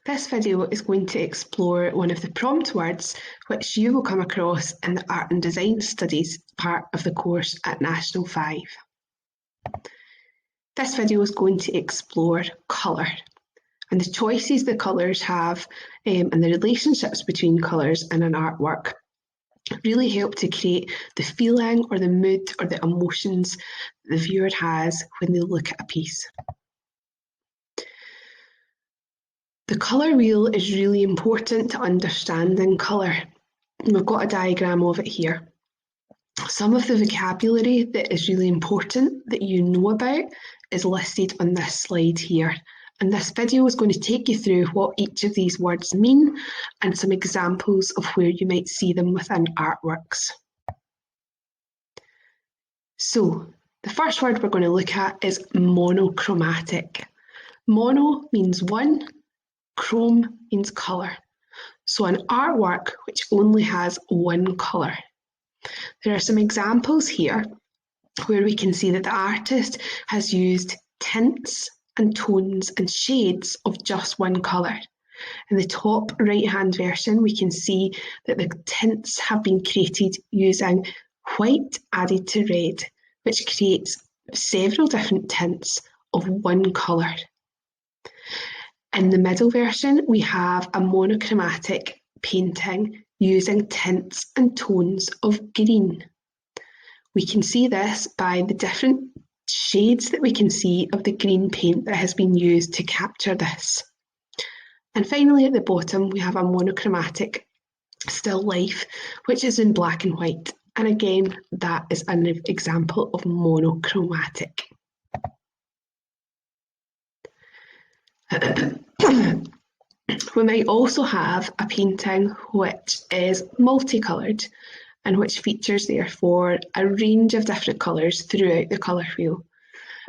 This video is going to explore one of the prompt words which you will come across in the Art and Design Studies part of the course at National 5. This video is going to explore colour and the choices the colours have and the relationships between colours in an artwork really help to create the feeling or the mood or the emotions the viewer has when they look at a piece. The colour wheel is really important to understanding colour. We've got a diagram of it here. Some of the vocabulary that is really important that you know about is listed on this slide here. And this video is going to take you through what each of these words mean and some examples of where you might see them within artworks. So, the first word we're going to look at is monochromatic. Mono means one, chrome means colour. So an artwork which only has one colour. There are some examples here where we can see that the artist has used tints and tones and shades of just one colour. In the top right-hand version, we can see that the tints have been created using white added to red, which creates several different tints of one colour. In the middle version, we have a monochromatic painting using tints and tones of green. We can see this by the different shades that we can see of the green paint that has been used to capture this. And finally, at the bottom, we have a monochromatic still life, which is in black and white. And again, that is an example of monochromatic. We might also have a painting which is multicoloured and which features therefore a range of different colours throughout the colour wheel.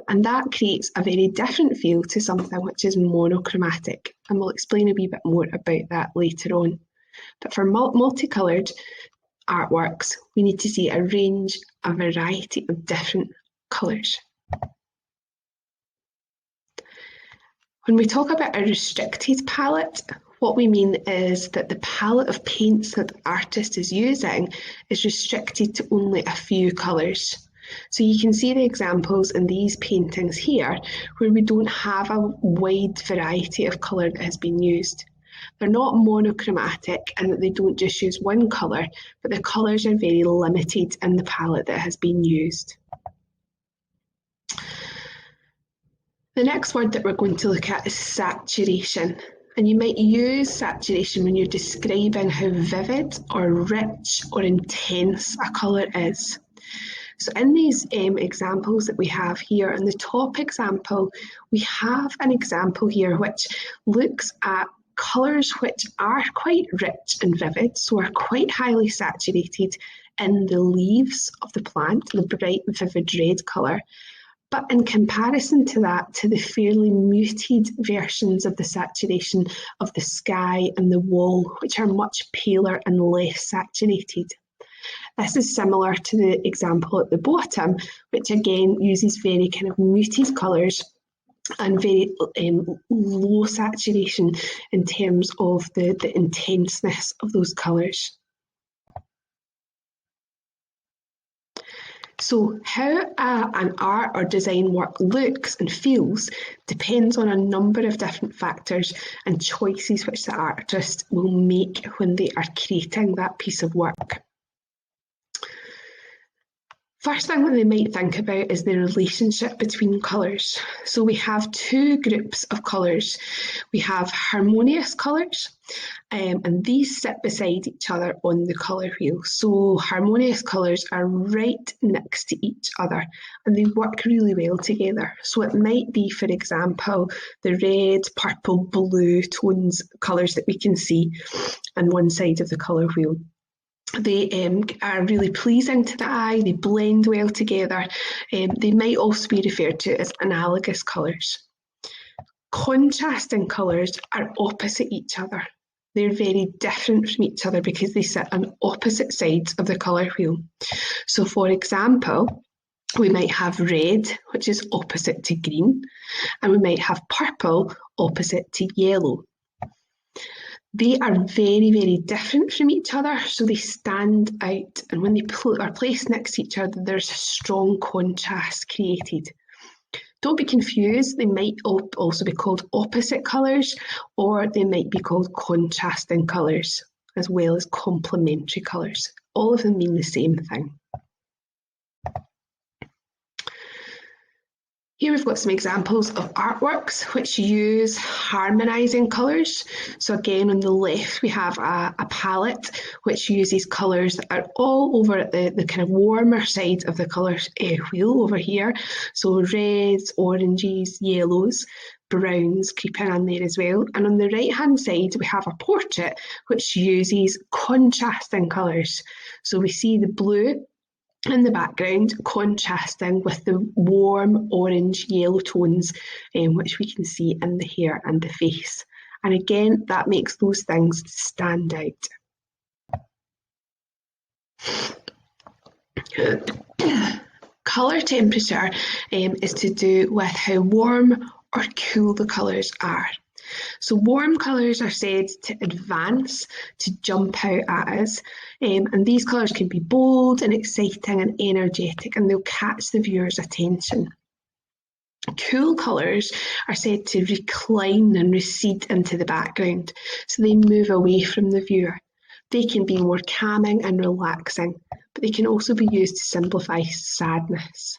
And that creates a very different feel to something which is monochromatic, and we'll explain a wee bit more about that later on. But for multicoloured artworks, we need to see a range, a variety of different colours. When we talk about a restricted palette, what we mean is that the palette of paints that the artist is using is restricted to only a few colours. So you can see the examples in these paintings here where we don't have a wide variety of colour that has been used. They're not monochromatic in that they don't just use one colour, but the colours are very limited in the palette that has been used. The next word that we're going to look at is saturation, and you might use saturation when you're describing how vivid or rich or intense a colour is. So in these examples that we have here, in the top example, we have an example here which looks at colours which are quite rich and vivid, so are quite highly saturated in the leaves of the plant, the bright vivid red colour. But in comparison to that, to the fairly muted versions of the saturation of the sky and the wall, which are much paler and less saturated. This is similar to the example at the bottom, which again uses very kind of muted colours and very low saturation in terms of the intenseness of those colours. So how an art or design work looks and feels depends on a number of different factors and choices which the artist will make when they are creating that piece of work. First thing that they might think about is the relationship between colours. So we have two groups of colours. We have harmonious colours, and these sit beside each other on the colour wheel. So harmonious colours are right next to each other and they work really well together. So it might be, for example, the red, purple, blue tones, colours that we can see on one side of the colour wheel. They are really pleasing to the eye, they blend well together. They might also be referred to as analogous colours. Contrasting colours are opposite each other. They're very different from each other because they sit on opposite sides of the colour wheel. So for example, we might have red, which is opposite to green, and we might have purple opposite to yellow. They are very, very different from each other, so they stand out. And when they are placed next to each other, there's a strong contrast created. Don't be confused, they might also be called opposite colours, or they might be called contrasting colours, as well as complementary colours. All of them mean the same thing. Here we've got some examples of artworks which use harmonizing colours. So again, on the left, we have a palette which uses colours that are all over at the kind of warmer side of the colour wheel over here. So reds, oranges, yellows, browns creep in there as well. And on the right-hand side, we have a portrait which uses contrasting colours. So we see the blue in the background, contrasting with the warm orange yellow tones, which we can see in the hair and the face. And again, that makes those things stand out. Colour temperature is to do with how warm or cool the colours are. So warm colours are said to advance, to jump out at us, and these colours can be bold and exciting and energetic, and they'll catch the viewer's attention. Cool colours are said to recline and recede into the background, so they move away from the viewer. They can be more calming and relaxing, but they can also be used to simplify sadness.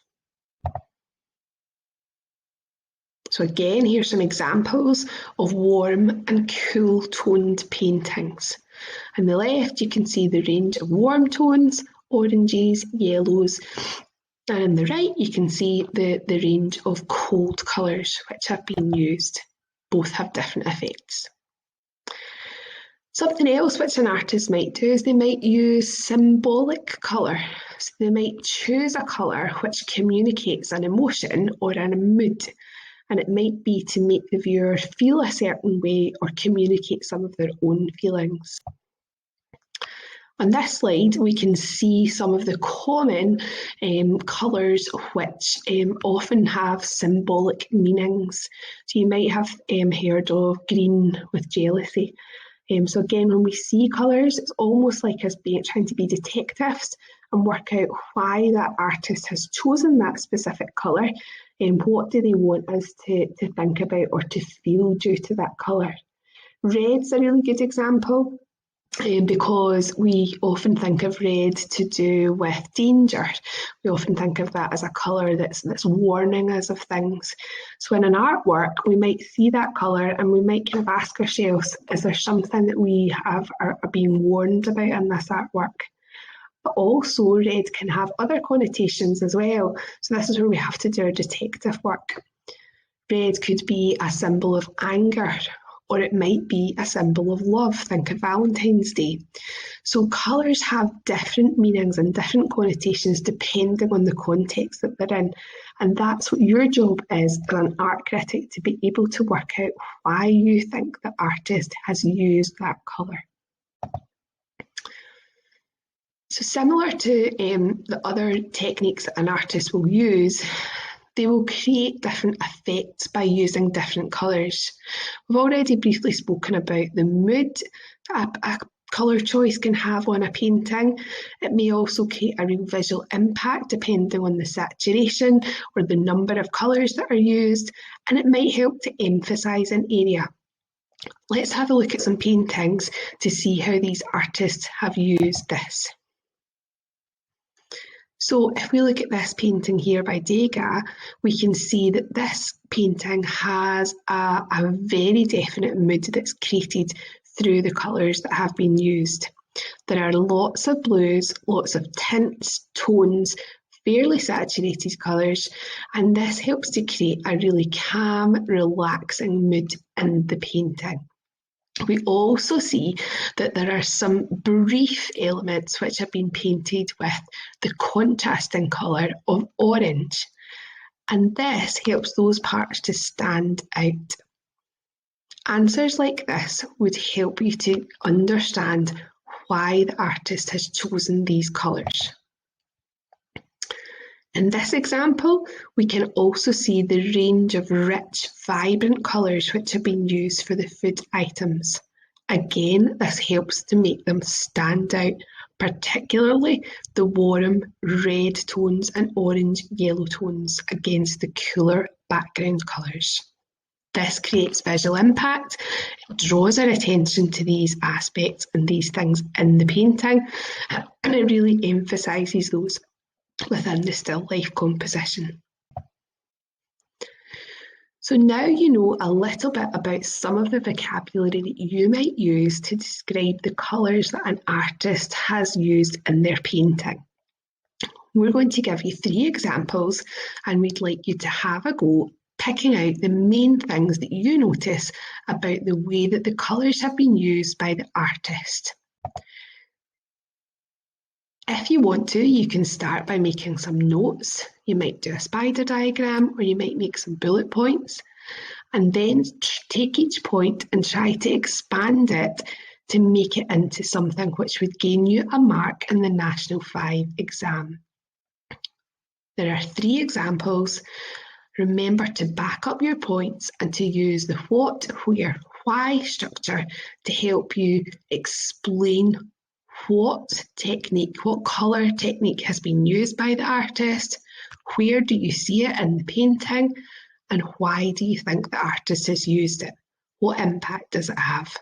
So again, here's some examples of warm and cool toned paintings. On the left, you can see the range of warm tones, oranges, yellows, and on the right, you can see the range of cold colours which have been used. Both have different effects. Something else which an artist might do is they might use symbolic colour. So they might choose a colour which communicates an emotion or a mood. And it might be to make the viewer feel a certain way or communicate some of their own feelings. On this slide, we can see some of the common colours which often have symbolic meanings. So you might have heard of green with jealousy. So again, when we see colours, it's almost like us trying to be detectives and work out why that artist has chosen that specific colour and what do they want us to think about or to feel due to that colour. Red's a really good example because we often think of red to do with danger. We often think of that as a colour that's warning us of things. So in an artwork, we might see that colour and we might kind of ask ourselves, is there something that we are being warned about in this artwork? But also red can have other connotations as well. So this is where we have to do our detective work. Red could be a symbol of anger, or it might be a symbol of love. Think of Valentine's Day. So colours have different meanings and different connotations depending on the context that they're in. And that's what your job is as an art critic, to be able to work out why you think the artist has used that colour. So similar to the other techniques that an artist will use, they will create different effects by using different colours. We've already briefly spoken about the mood that a colour choice can have on a painting. It may also create a real visual impact depending on the saturation or the number of colours that are used, and it might help to emphasise an area. Let's have a look at some paintings to see how these artists have used this. So if we look at this painting here by Degas, we can see that this painting has a very definite mood that's created through the colours that have been used. There are lots of blues, lots of tints, tones, fairly saturated colours, and this helps to create a really calm, relaxing mood in the painting. We also see that there are some brief elements which have been painted with the contrasting colour of orange, and this helps those parts to stand out. Answers like this would help you to understand why the artist has chosen these colours. In this example, we can also see the range of rich, vibrant colours which have been used for the food items. Again, this helps to make them stand out, particularly the warm red tones and orange yellow tones against the cooler background colours. This creates visual impact, it draws our attention to these aspects and these things in the painting, and it really emphasises those within the still life composition. So now you know a little bit about some of the vocabulary that you might use to describe the colours that an artist has used in their painting. We're going to give you 3 examples, and we'd like you to have a go picking out the main things that you notice about the way that the colours have been used by the artist. If you want to, you can start by making some notes. You might do a spider diagram, or you might make some bullet points, and then take each point and try to expand it to make it into something which would gain you a mark in the National 5 exam. There are 3 examples. Remember to back up your points and to use the what, where, why structure to help you explain what technique, what colour technique has been used by the artist, where do you see it in the painting, and why do you think the artist has used it? What impact does it have?